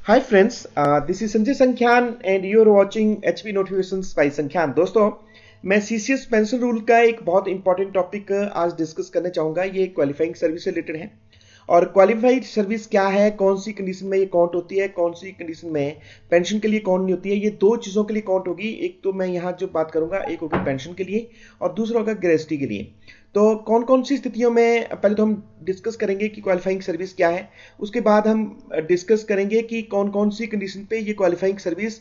Hi friends, this is Sanjay Sankhan and you're watching HP Notifications by Sankhan। दोस्तों, मैं CCS pension rule का एक बहुत important topic आज डिस्कस करना चाहूँगा। ये क्वालिफाइंग सर्विस से रिलेटेड है और क्वालिफाइड सर्विस क्या है, कौन सी कंडीशन में ये काउंट होती है, कौन सी कंडीशन में पेंशन के लिए काउंट नहीं होती है। ये दो चीज़ों के लिए काउंट होगी। एक तो मैं यहाँ जो बात करूँगा, एक होगी पेंशन के लिए और दूसरा होगा ग्रेजुटी के लिए। तो कौन कौन सी स्थितियों में पहले तो हम डिस्कस करेंगे कि क्वालिफाइंग सर्विस क्या है। उसके बाद हम डिस्कस करेंगे कि कौन कौन सी कंडीशन पे ये qualifying service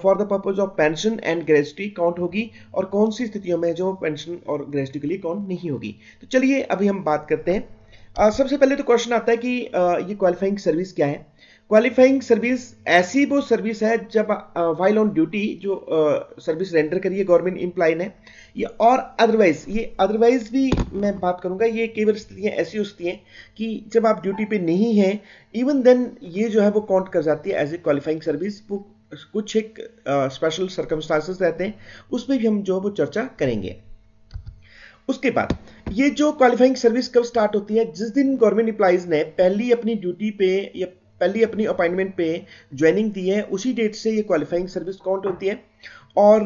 for the purpose of pension and gratuity count होगी और कौन सी स्थितियों में जो पेंशन और ग्रेजुटी के लिए काउंट नहीं होगी। तो चलिए अभी हम बात करते हैं। सबसे पहले तो क्वेश्चन आता है कि ये क्वालिफाइंग सर्विस क्या है। क्वालिफाइंग सर्विस ऐसी वो सर्विस है जब वाइल ऑन ड्यूटी जो सर्विस रेंडर करी है गवर्नमेंट एम्प्लॉय ने, ये और अदरवाइज, ये अदरवाइज भी मैं बात करूंगा। ये केवल स्थितियां ऐसी होती हैं कि जब आप ड्यूटी पे नहीं हैं, इवन देन ये जो है वो काउंट कर जाती है एज ए क्वालिफाइंग सर्विस। वो कुछ एक स्पेशल सर्कमस्टांसेस रहते हैं, उसमें भी हम जो है वो चर्चा करेंगे। उसके बाद ये जो क्वालिफाइंग सर्विस कब स्टार्ट होती है, जिस दिन गवर्नमेंट एम्प्लॉइज ने पहली अपनी ड्यूटी पे या पहली अपनी अपॉइंटमेंट पे ज्वाइनिंग दी है, उसी डेट से ये क्वालिफाइंग सर्विस काउंट होती है। और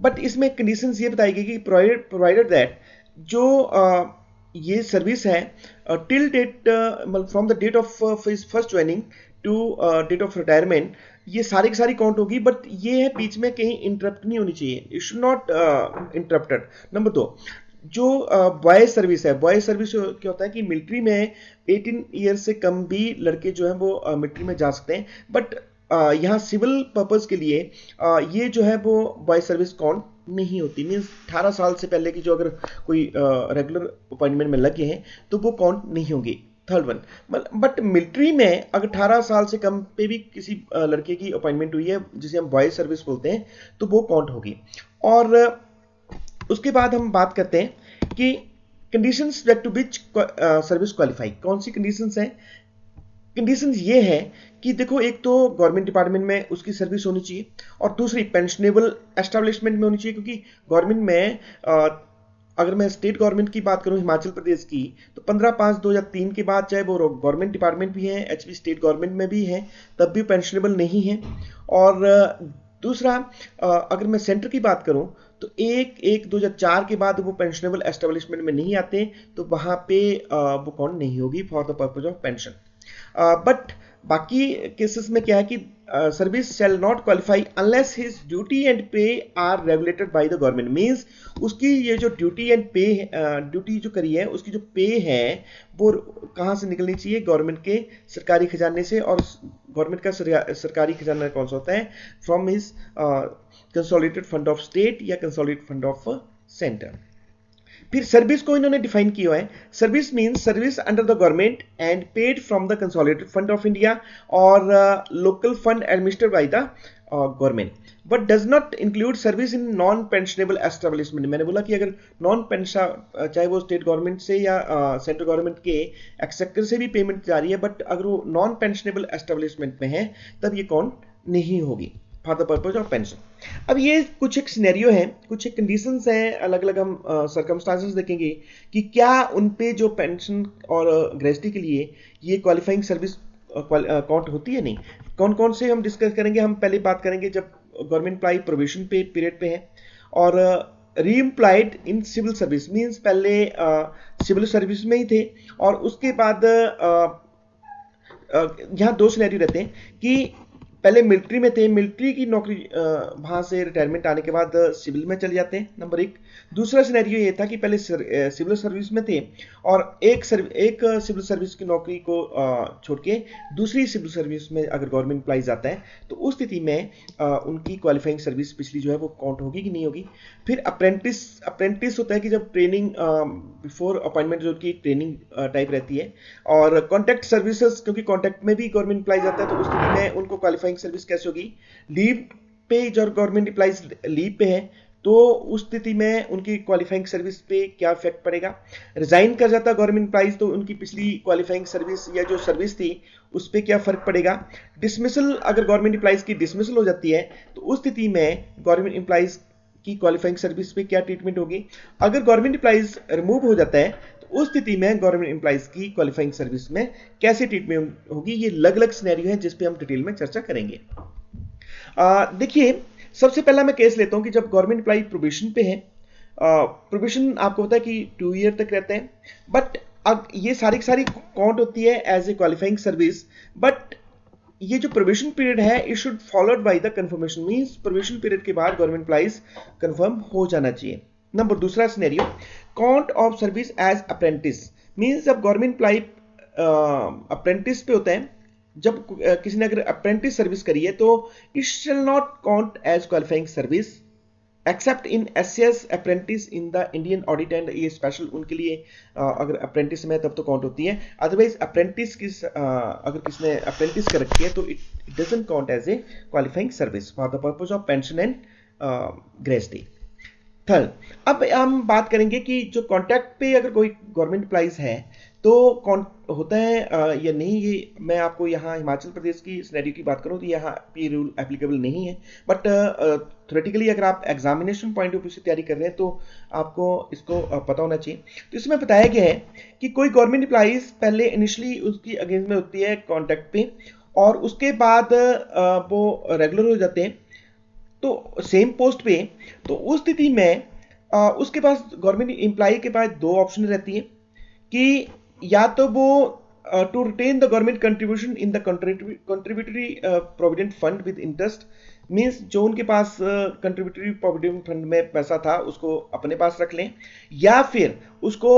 बट इसमें कंडीशंस ये बताई गई कि प्रोवाइडेड दैट जो ये सर्विस है till date from the date of first joining to date of retirement, ये सारी की सारी काउंट होगी। बट ये है बीच में कहीं इंटरप्ट नहीं होनी चाहिए, it should not interrupted. Number दो, जो बॉयज सर्विस है, बॉयज सर्विस क्या होता है कि मिलिट्री में 18 ईयर से कम भी लड़के जो है वो मिलिट्री में जा सकते हैं। बट यहाँ सिविल पर्पस के लिए ये जो है वो बॉयज सर्विस काउंट नहीं होती। मीन्स 18 साल से पहले की जो अगर कोई रेगुलर अपॉइंटमेंट में लगे हैं तो वो काउंट नहीं होगी। थर्ड वन, बट मिलिट्री में अगर 18 साल से कम पे भी किसी लड़के की अपॉइंटमेंट हुई है, जिसे हम बॉयज सर्विस बोलते हैं, तो वो काउंट होगी। और उसके बाद हम बात करते हैं कि conditions to which service qualify, कौन सी कंडीशंस हैं। कंडीशंस ये है कि देखो, एक तो गवर्नमेंट डिपार्टमेंट में उसकी सर्विस होनी चाहिए और दूसरी पेंशनेबल एस्टेब्लिशमेंट में होनी चाहिए। क्योंकि गवर्नमेंट में अगर मैं स्टेट गवर्नमेंट की बात करूं हिमाचल प्रदेश की, तो 15/5/2003 के बाद चाहे वो गवर्नमेंट डिपार्टमेंट भी है, एचपी स्टेट गवर्नमेंट में भी है, तब भी पेंशनेबल नहीं है। और दूसरा, अगर मैं सेंटर की बात करूं तो 1/1/2004 के बाद वो पेंशनेबल एस्टेब्लिशमेंट में नहीं आते, तो वहां पे वो काउंट नहीं होगी for the purpose of pension. But बाकी केसेस में क्या है कि service shall not qualify unless his duty and pay are regulated by the government. Means उसकी ये जो ड्यूटी एंड पे, ड्यूटी जो करी है, उसकी जो पे है वो कहाँ से निकलनी चाहिए, गवर्नमेंट के सरकारी खजाने से। और गवर्नमेंट का सरकारी खजाना कौन सा होता है, from his consolidated fund of state या कंसोलिडेटेड फंड ऑफ सेंटर। फिर सर्विस को इन्होंने डिफाइन किया है। Service means service under the government and paid from the consolidated fund of India और local fund administered by the government, but does not include service in non pensionable establishment. मैंने बोला कि अगर non pension, चाहे वो state government से या central government के एक्सेक्टर से भी पेमेंट जा रही है, बट अगर वो नॉन पेंशनेबल एस्टेब्लिशमेंट में है, तब ये काउंट नहीं होगी for the purpose of pension. अब ये कुछ एक सिनेरियो है, कुछ एक कंडीशंस हैं, अलग अलग हम सर्कमस्टांसेस देखेंगे कि क्या उन पे जो पेंशन और ग्रेजुटी के लिए ये क्वालिफाइंग सर्विस काउंट होती है नहीं। कौन कौन से हम डिस्कस करेंगे। हम पहले बात करेंगे जब गवर्नमेंट एम्प्लॉय प्रोविजन पे पीरियड पे है और reemployed in civil service. Means पहले सिविल सर्विस में ही थे और उसके बाद यहाँ दो सिनेरियो रहते हैं कि पहले मिलिट्री में थे, मिलिट्री की नौकरी वहां से रिटायरमेंट आने के बाद सिविल में चले जाते हैं, नंबर एक। दूसरा सिनेरियो ये था कि पहले सिविल सर्विस में थे और एक सिविल सर्विस की नौकरी को छोड़ के दूसरी सिविल सर्विस में अगर गवर्नमेंट एम्प्लॉइज आता है, तो उस स्थिति में उनकी क्वालिफाइंग सर्विस पिछली जो है वो काउंट होगी कि नहीं होगी। फिर अप्रेंटिस होता है कि जब ट्रेनिंग बिफोर अपॉइंटमेंट जो की ट्रेनिंग टाइप रहती है। और कॉन्ट्रैक्ट सर्विसेज, क्योंकि कॉन्ट्रैक्ट में भी गवर्नमेंट एम्प्लॉइज आता है, तो उस स्थिति में उनको क्वालिफाइंग सर्विस कैसे होगी। लीव पे जो गवर्नमेंट एम्प्लॉइज लीव पे है, तो उस स्थिति में उनकी क्वालिफाइंग सर्विस पे क्या इफेक्ट पड़ेगा। रिजाइन कर जाता गवर्नमेंट एम्प्लॉइज, तो उनकी पिछली क्वालिफाइंग सर्विस या जो सर्विस थी उस पर क्या फर्क पड़ेगा। डिसमिसल, अगर गवर्नमेंट एम्प्लॉइज की डिसमिसल हो जाती है, तो उस स्थिति में गवर्नमेंट एम्प्लॉइज की क्वालिफाइंग सर्विस पे क्या ट्रीटमेंट होगी। अगर गवर्नमेंट एम्प्लॉइज रिमूव हो जाता है, तो उस स्थिति में गवर्नमेंट एम्प्लॉइज की क्वालिफाइंग सर्विस में कैसे ट्रीटमेंट होगी, ये अलग अलग सिनेरियो है जिस पे हम डिटेल में चर्चा करेंगे। देखिए, सबसे पहला मैं केस लेता हूं कि जब गवर्नमेंट एम्प्लॉय प्रोबेशन पे है। प्रोबेशन आपको पता है कि 2 ईयर तक रहते हैं, बट अब ये सारी की सारी काउंट होती है as a qualifying service. But ये जो प्रोबेशन पीरियड है it should followed by the confirmation, means probation period के बाद गवर्नमेंट एम्प्लॉइज कंफर्म हो जाना चाहिए। नंबर दूसरा scenario, count of service as apprentice, means जब गवर्नमेंट एम्प्लॉय अप्रेंटिस पे होता है, जब किसी ने अगर अप्रेंटिस सर्विस करी है तो it shall not count as qualifying service except in SCS apprentice in the Indian audit and, ये स्पेशल उनके लिए अगर अप्रेंटिस में तब तो काउंट होती है। अदरवाइज अप्रेंटिस अगर किसने अप्रेंटिस कर रखी है तो it doesn't count as a qualifying service for the purpose of pension and gratuity. Third, अब हम बात करेंगे कि जो कॉन्ट्रैक्ट पे अगर कोई गवर्नमेंट एम्प्लॉइज है तो कौन होता है या नहीं, ये मैं आपको यहाँ हिमाचल प्रदेश की सिनेरियो की बात करूँ तो यहाँ ये रूल एप्लीकेबल नहीं है। बट थ्योरेटिकली अगर आप एग्जामिनेशन पॉइंट ऑफ व्यू से तैयारी कर रहे हैं तो आपको इसको पता होना चाहिए। तो इसमें बताया गया है कि कोई गवर्नमेंट एम्प्लॉइज पहले इनिशियली उसकी अगेंस्ट में होती है कॉन्ट्रैक्ट पे, और उसके बाद वो रेगुलर हो जाते हैं तो सेम पोस्ट पे। तो उस स्थिति में उसके पास गवर्नमेंट एम्प्लॉय के पास 2 ऑप्शन रहती है कि या तो वो to retain the government contribution in the contributory provident fund with interest, means जो उनके पास कंट्रीब्यूटरी प्रोविडेंट फंड में पैसा था उसको अपने पास रख लें, या फिर उसको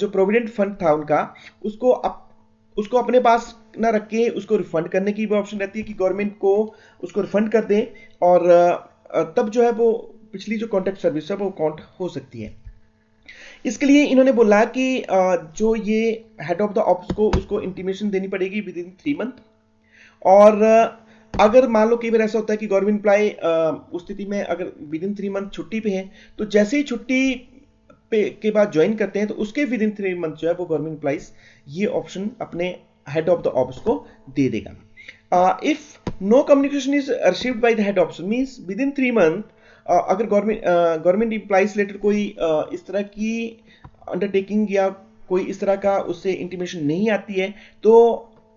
जो प्रोविडेंट फंड था उनका उसको अपने पास ना रख के उसको रिफंड करने की भी ऑप्शन रहती है कि गवर्नमेंट को उसको रिफंड कर दें, और तब जो है वो पिछली जो कॉन्ट्रैक्ट सर्विस है वो काउंट हो सकती है। इसके लिए इन्होंने बोला कि जो ये हेड ऑफ द ऑफिस को उसको इंटीमेशन देनी पड़ेगी विद इन 3 मंथ। और अगर मान लो कई बार ऐसा होता है कि गवर्नमेंट एम्प्लॉय उस स्थिति में अगर विद इन 3 मंथ छुट्टी पे है तो जैसे ही छुट्टी पे के बाद ज्वाइन करते हैं तो उसके विद इन 3 मंथ जो है वो गवर्नमेंट एम्प्लॉइज ये ऑप्शन अपने हेड ऑफ द ऑफिस को दे देगा। If no communication is received by the head office, means within 3 month अगर गवर्नमेंट एम्प्लॉइज रिलेटेड कोई इस तरह की अंडरटेकिंग या कोई इस तरह का उससे इंटीमेशन नहीं आती है तो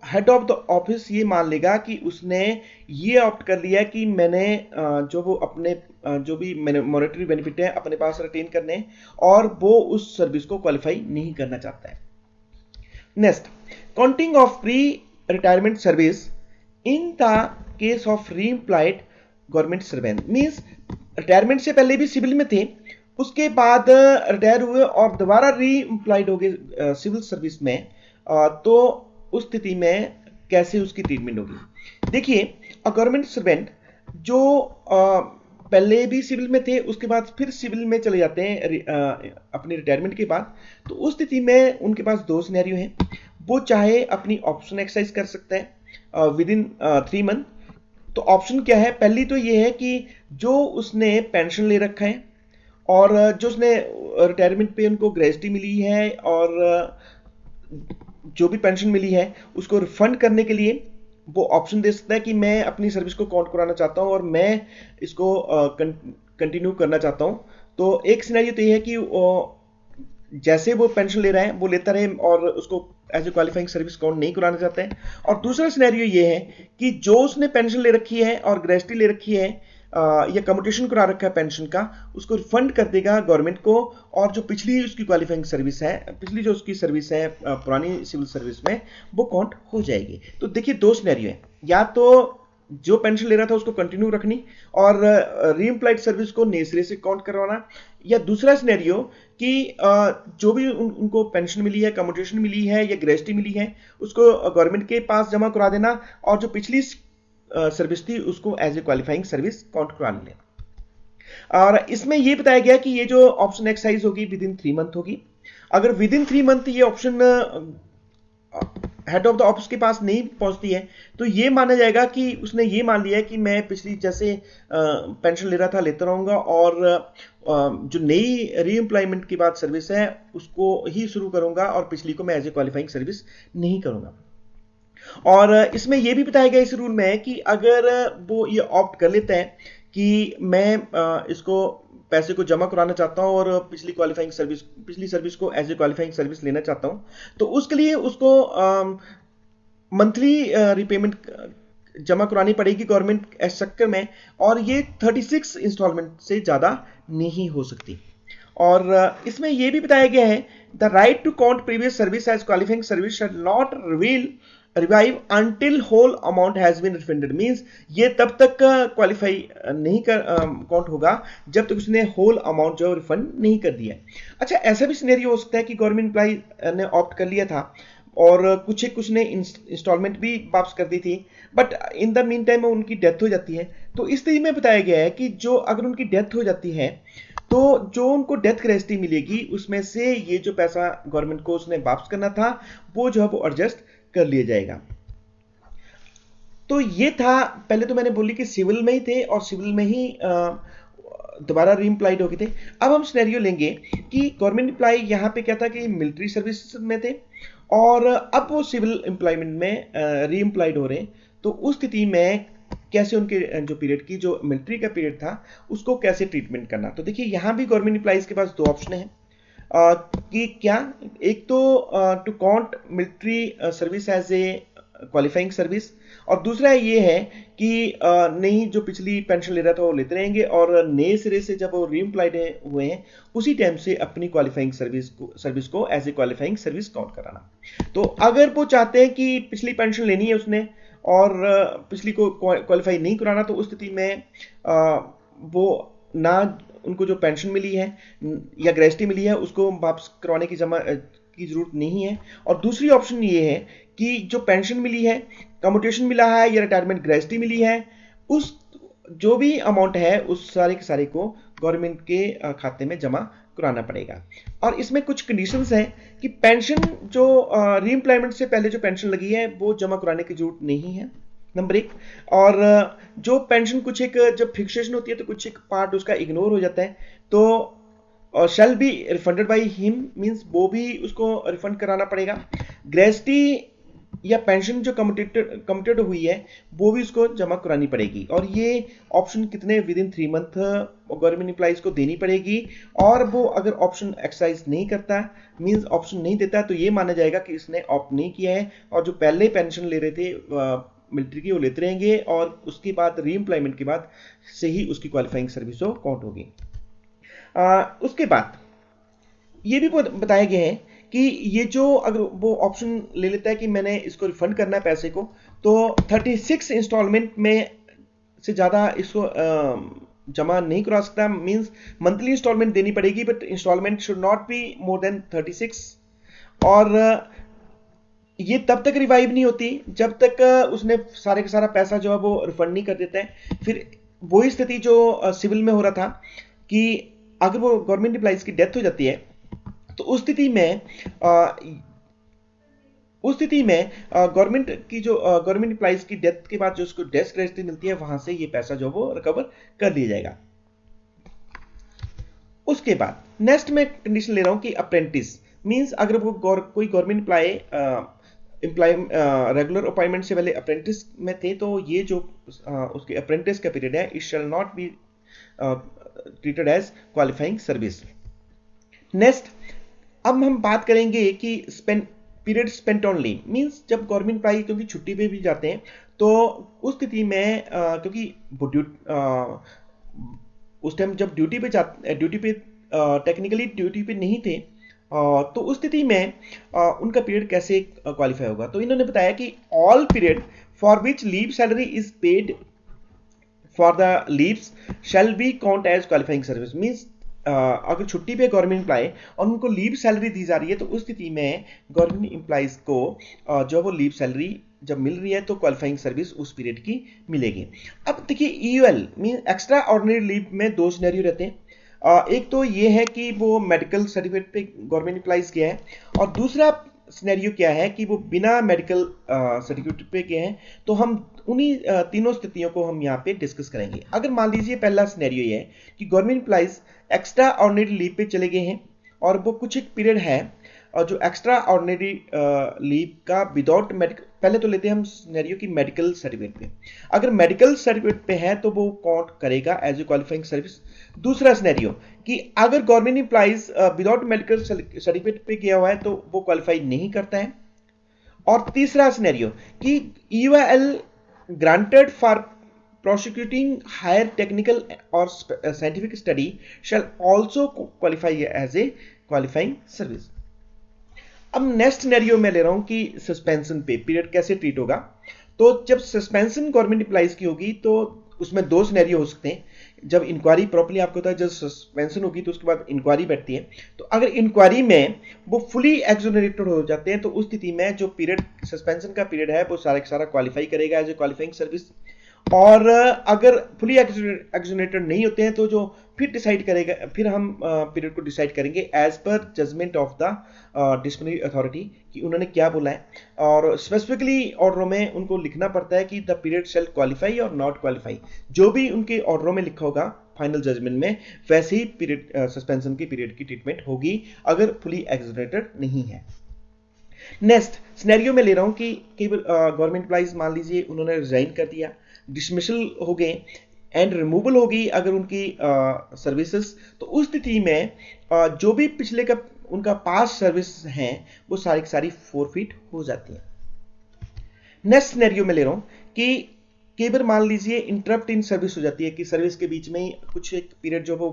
हेड ऑफ द ऑफिस ये मान लेगा कि उसने ये ऑप्ट कर लिया कि मैंने जो वो अपने जो भी मॉनेटरी बेनिफिट है अपने पास रिटेन करने, और वो उस सर्विस को क्वालिफाई नहीं करना चाहता है। Next, counting of pre retirement service in the case of री employed government servant, means retirement से पहले भी सिविल में थे, उसके बाद रिटायर हुए और दोबारा री एम्प्लॉयड हो गए सिविल सर्विस में, तो उस स्थिति में कैसे उसकी ट्रीटमेंट होगी। देखिए, गवर्नमेंट सर्वेंट जो पहले भी सिविल में थे उसके बाद फिर सिविल में चले जाते हैं अपनी रिटायरमेंट के बाद, तो उस स्थिति में उनके पास 2 सिनेरियो हैं। वो चाहे अपनी ऑप्शन एक्सरसाइज कर सकता है विद इन 3 मंथ। तो ऑप्शन क्या है, पहली तो ये है कि जो उसने पेंशन ले रखा है और जो उसने रिटायरमेंट पे उनको ग्रेजुटी मिली है और जो भी पेंशन मिली है उसको रिफंड करने के लिए वो ऑप्शन दे सकता है कि मैं अपनी सर्विस को काउंट कराना चाहता हूं और मैं इसको कंटिन्यू करना चाहता हूं। तो एक सिनेरियो तो ये है कि जैसे वो पेंशन ले रहा है वो लेता रहे और उसको as a qualifying service count नहीं कराना चाहते हैं। और दूसरा सिनेरियो ये है कि जो उसने पेंशन ले रखी है और ग्रेजुटी ले रखी है या कम्यूटेशन करा रखा है पेंशन का, उसको रिफंड कर देगा गवर्नमेंट को, और जो पिछली उसकी क्वालिफाइंग सर्विस है, पिछली जो उसकी सर्विस है पुरानी सिविल सर्विस में, वो काउंट हो जाएगी। तो देखिए 2 सिनेरियो है, या तो जो पेंशन ले रहा था उसको कंटिन्यू रखनी और री एम्प्लॉयड सर्विस को नए सिरे से काउंट करवाना, या दूसरा सिनेरियो कि जो भी उनको पेंशन मिली है, कम्यूटेशन मिली है या ग्रेजुटी मिली है उसको गवर्नमेंट के पास जमा करा देना, और जो पिछली सर्विस थी उसको as a qualifying service count करा लेना। और इसमें यह बताया गया कि ये जो ऑप्शन एक्सरसाइज होगी विद इन 3 मंथ होगी। अगर विद इन 3 मंथ ये option head of the office के पास नहीं पहुंचती है तो ये माना जाएगा कि उसने ये मान लिया है कि मैं पिछली जैसे पेंशन ले रहा था लेता रहूंगा और जो नई री एम्प्लॉयमेंट की बात सर्विस है उसको ही शुरू करूंगा और पिछली को मैं एज ए क्वालिफाइंग सर्विस नहीं करूंगा। और इसमें यह भी बताया गया इस रूल में कि अगर वो ये ऑप्ट कर लेता है कि मैं इसको पैसे को जमा कराना चाहता हूं और पिछली सर्विस को एज ए क्वालिफाइंग सर्विस लेना चाहता हूं, तो उसके लिए उसको मंथली रिपेमेंट जमा करानी पड़ेगी गवर्नमेंट इस चक्कर में, और ये 36 इंस्टॉलमेंट से ज़्यादा नहीं हो सकती। और इसमें यह भी बताया गया है the right to count previous service as qualifying service shall not revive until whole amount has been refunded. Means ये तब तक क्वालिफाई नहीं कर काउंट होगा जब तक उसने होल अमाउंट जो रिफंड नहीं कर दिया। अच्छा, ऐसा भी सिनेरियो हो सकता है कि गवर्नमेंट एम्प्लॉय ने ऑप्ट कर लिया था और कुछ ने इंस्टॉलमेंट भी वापस कर दी थी, but in the mean time उनकी डेथ हो जाती है। तो इस स्थिति में बताया गया है कि जो अगर उनकी डेथ हो जाती है तो जो उनको डेथ ग्रेच्युटी मिलेगी उसमें से ये जो पैसा गवर्नमेंट को उसने वापस करना था वो जो है वो एडजस्ट कर लिया जाएगा। तो ये था, पहले तो मैंने बोली कि सिविल में ही थे और सिविल में ही दोबारा रीएम्प्लॉयड हो गए थे। अब हम सिनेरियो लेंगे कि गवर्नमेंट एम्प्लॉय यहाँ पे क्या था कि मिलिट्री सर्विस में थे और अब वो सिविल एम्प्लॉयमेंट में रीएम्प्लॉयड हो रहे हैं। तो उस स्थिति में कैसे उनके जो पीरियड की जो मिलिट्री का पीरियड था उसको कैसे ट्रीटमेंट करना। तो देखिए यहाँ भी गवर्नमेंट एम्प्लॉइज के पास दो ऑप्शन है कि क्या, एक तो to count military service as a qualifying service, और दूसरा ये है कि नहीं, जो पिछली पेंशन ले रहा था वो लेते रहेंगे और नए सिरे से जब वो रीएम्प्लॉयड हुए हैं उसी टाइम से अपनी क्वालिफाइंग सर्विस को as a qualifying service count कराना। तो अगर वो चाहते हैं कि पिछली पेंशन लेनी है उसने और पिछली को क्वालिफाई नहीं कराना, तो उस स्थिति में वो ना उनको जो पेंशन मिली है या ग्रेच्युटी मिली है उसको वापस करवाने की जरूरत नहीं है। और दूसरी ऑप्शन ये है कि जो पेंशन मिली है, कम्यूटेशन मिला है या रिटायरमेंट ग्रेच्युटी मिली है, उस जो भी अमाउंट है उस सारे के सारे को गवर्नमेंट के खाते में जमा कराना पड़ेगा। और इसमें कुछ कंडीशंस हैं कि पेंशन जो रीएम्प्लॉयमेंट से पहले जो पेंशन लगी है वो जमा कराने की जरूरत नहीं है, नंबर एक। और जो पेंशन कुछ एक जब फिक्सेशन होती है तो कुछ एक पार्ट उसका इग्नोर हो जाता है, तो shall be refunded by him, means वो भी उसको रिफंड कराना पड़ेगा। ग्रेच्युटी या पेंशन जो कमिटेड हुई है वो भी उसको जमा करानी पड़ेगी। और ये ऑप्शन कितने with in 3 month government employees को देनी पड़ेगी। और वो अगर ऑप्शन एक्सरसाइज नहीं करता, मींस ऑप्शन नहीं देता, तो ये माना जाएगा कि इसने ऑप्ट नहीं किया है और जो पहले पेंशन ले रहे थे मिलिट्री की वो लेते रहेंगे और उसके बाद रीएम्प्लॉयमेंट के बाद से ही उसकी क्वालिफाइंग सर्विस काउंट होगी। उसके बाद ये भी बताया गया है कि ये जो अगर वो ऑप्शन ले लेता है कि मैंने इसको रिफंड करना है पैसे को, तो 36 इंस्टॉलमेंट में से ज़्यादा इसको जमा नहीं करा सकता। मींस मंथली इंस्टॉलमेंट देनी पड़ेगी but installment should not be more than 36। और ये तब तक रिवाइव नहीं होती जब तक उसने सारे का सारा पैसा जो है वो रिफंड नहीं कर देता है। फिर वही स्थिति जो सिविल में हो रहा था कि अगर वो गवर्नमेंट एम्प्लॉइज की डेथ हो जाती है तो उस स्थिति में गवर्नमेंट एम्प्लॉइज की डेथ के बाद जो उसको डेथ ग्रेच्युटी मिलती है वहां से ये पैसा जो वो रिकवर कर लिया जाएगा। उसके बाद नेक्स्ट में कंडीशन ले रहा हूं कि अप्रेंटिस, मींस अगर वो कोई गवर्नमेंट एम्प्लॉय रेगुलर अपॉइंटमेंट से पहले अप्रेंटिस में थे, तो ये जो उसके अप्रेंटिस का पीरियड है it shall not be treated as qualifying service. Next, अब हम बात करेंगे कि period spent on leave, means जब गवर्नमेंट एम्प्लॉय क्योंकि छुट्टी पे भी जाते हैं तो उस स्थिति में क्योंकि वो उस टाइम जब ड्यूटी पे टेक्निकली ड्यूटी पे नहीं थे, तो उस स्थिति में उनका पीरियड कैसे क्वालिफाई होगा। तो इन्होंने बताया कि all period for which leave salary is paid for the leaves shall be count as qualifying service. Means अगर छुट्टी पे गवर्नमेंट एम्प्लॉय और उनको लीव सैलरी दी जा रही है तो उस स्थिति में गवर्नमेंट एम्प्लॉइज को जो वो लीव सैलरी जब मिल रही है तो क्वालिफाइंग सर्विस उस पीरियड की मिलेगी। अब देखिए EUL mean extra ordinary leave में दो सिनेरियो रहते हैं। एक तो ये है कि वो मेडिकल सर्टिफिकेट पे गवर्नमेंट एम्प्लॉइज किया है और दूसरा सिनेरियो क्या है कि वो बिना मेडिकल सर्टिफिकेट पे गए हैं। तो हम उन्हीं तीनों स्थितियों को हम यहाँ पे डिस्कस करेंगे। अगर मान लीजिए पहला सिनेरियो ये है कि government employees extra ordinary leave पे चले गए हैं और वो कुछ एक पीरियड है और जो एक्स्ट्रा ऑर्डिनरी लीव का विदाउट मेडिकल, पहले तो लेते हैं हम सिनेरियो की मेडिकल सर्टिफिकेट पे, अगर मेडिकल सर्टिफिकेट पे है तो वो काउंट करेगा एज ए क्वालिफाइंग सर्विस। दूसरा सिनेरियो कि अगर government employees without medical certificate पे गया हुआ है तो वो क्वालिफाई नहीं करता है। और तीसरा सिनेरियो कि EOL granted for prosecuting higher technical or scientific study shall also qualify as a qualifying service। अब नेक्स्ट सिनेरियो में ले रहा हूं कि सस्पेंशन पे पीरियड कैसे ट्रीट होगा। तो जब सस्पेंशन गवर्नमेंट एम्प्लॉइज की होगी तो उसमें दो सिनेरियो हो सकते हैं। जब इंक्वायरी प्रॉपर्ली आपको होता है, जब सस्पेंशन होगी तो उसके बाद इंक्वायरी बैठती है, तो अगर इंक्वायरी में वो फुली एक्सोनरेटेड हो जाते हैं तो उस स्थिति में जो पीरियड सस्पेंशन का पीरियड है वो सारा सारा क्वालिफाई करेगा एज ए क्वालिफाइंग सर्विस। और अगर फुली एक्सोनरेटेड नहीं होते हैं तो जो फिर डिसाइड करेगा, फिर हम पीरियड को डिसाइड करेंगे as per judgement of the disciplinary authority कि उन्होंने क्या बोला है। और स्पेसिफिकली ऑर्डरों में उनको लिखना पड़ता है कि द पीरियड शैल क्वालिफाई और नॉट क्वालिफाई, जो भी उनके ऑर्डरों में लिखा होगा फाइनल जजमेंट में वैसे ही पीरियड सस्पेंशन की पीरियड की ट्रीटमेंट होगी अगर फुली एक्सोनरेटेड नहीं है। नेक्स्ट सिनेरियो में ले रहा हूं कि गवर्नमेंट एम्प्लॉइज मान लीजिए उन्होंने रिजाइन कर दिया, डिसमिसल हो गए एंड रिमूवल हो गई अगर उनकी सर्विसेज, तो उस स्थिति में जो भी पिछले का उनका पास सर्विस हैं वो सारी की सारी फोरफिट हो जाती है। नेक्स्ट सिनेरियो में ले रहा हूं कि कई बार मान लीजिए इंटरप्ट इन सर्विस हो जाती है कि सर्विस के बीच में ही कुछ एक पीरियड जो वो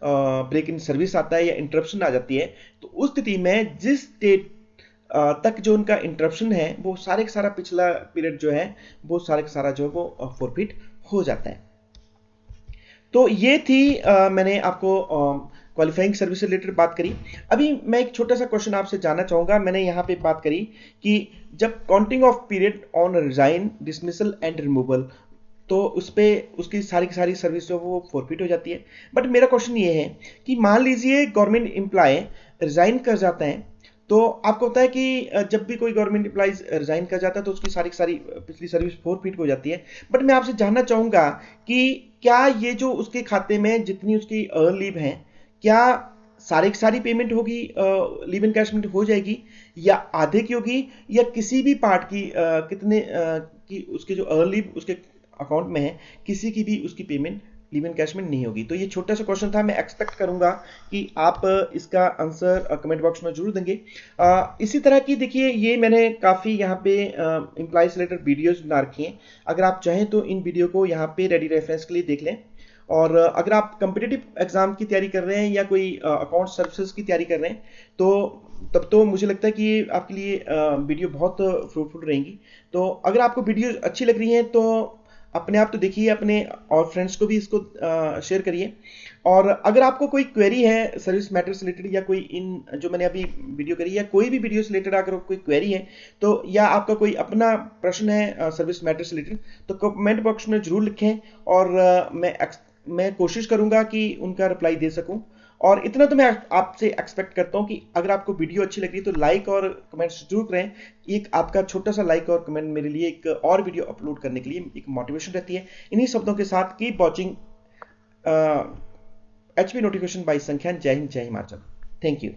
ब्रेक इन सर्विस आता है या इंटरप्शन आ जाती है, तो उस स्थिति में जिस डेट तक जो उनका इंटरप्शन है वो सारे का सारा पिछला पीरियड जो है वो सारे का सारा जो है वो फोरफिट हो जाता है। तो ये थी मैंने आपको क्वालिफाइंग सर्विस से रिलेटेड बात करी। अभी मैं एक छोटा सा क्वेश्चन आपसे जानना चाहूंगा। मैंने यहाँ पे बात करी कि जब counting of period on resign, dismissal and removal, तो उस पर उसकी सारी की सारी सर्विस जो वो फोरफिट हो जाती है। बट मेरा क्वेश्चन ये है कि मान लीजिए गवर्नमेंट एम्प्लॉय रिजाइन कर जाता है, तो आपको पता है कि जब भी कोई गवर्नमेंट एम्प्लॉइज रिजाइन कर जाता है तो उसकी सारी की सारी पिछली सर्विस फोरफिट हो जाती है। बट मैं आपसे जानना चाहूंगा कि क्या ये जो उसके खाते में जितनी उसकी अर्न लीव है, क्या सारी की सारी पेमेंट होगी, लीव एनकैशमेंट हो जाएगी, या आधे की होगी, या किसी भी पार्ट की कितने की उसके जो अर्न लीव उसके अकाउंट में है किसी की भी उसकी पेमेंट लीव एनकैशमेंट नहीं होगी। तो ये छोटा सा क्वेश्चन था, मैं एक्सपेक्ट करूंगा कि आप इसका आंसर कमेंट बॉक्स में जरूर देंगे। इसी तरह की देखिए ये मैंने काफ़ी यहाँ पे एम्प्लॉय से रिलेटेड वीडियोज़ बना रखी हैं। अगर आप चाहें तो इन वीडियो को यहाँ पे रेडी रेफरेंस के लिए देख लें। और अगर आप कम्पिटिटिव एग्जाम की तैयारी कर रहे हैं या कोई अकाउंट सर्विसेज की तैयारी कर रहे हैं तो तब तो मुझे लगता है कि ये आपके लिए वीडियो बहुत फ्रूटफुल रहेंगी। तो अगर आपको वीडियो अच्छी लग रही है तो अपने आप तो देखिए, अपने और फ्रेंड्स को भी इसको शेयर करिए। और अगर आपको कोई क्वेरी है सर्विस मैटर से रिलेटेड, या कोई इन जो मैंने अभी वीडियो करी या कोई भी वीडियो से रिलेटेड अगर कोई क्वेरी है तो, या आपका कोई अपना प्रश्न है सर्विस मैटर से रिलेटेड, तो कमेंट बॉक्स में जरूर लिखें और मैं कोशिश करूंगा कि उनका रिप्लाई दे सकूं। और इतना तो मैं आपसे एक्सपेक्ट करता हूं कि अगर आपको वीडियो अच्छी लग रही है तो लाइक और कमेंट्स जरूर करें। एक आपका छोटा सा लाइक और कमेंट मेरे लिए एक और वीडियो अपलोड करने के लिए एक मोटिवेशन रहती है। इन्हीं शब्दों के साथ keep watching HP notification by Sankhyan. जय हिंद, जय हिमाचल। Thank you.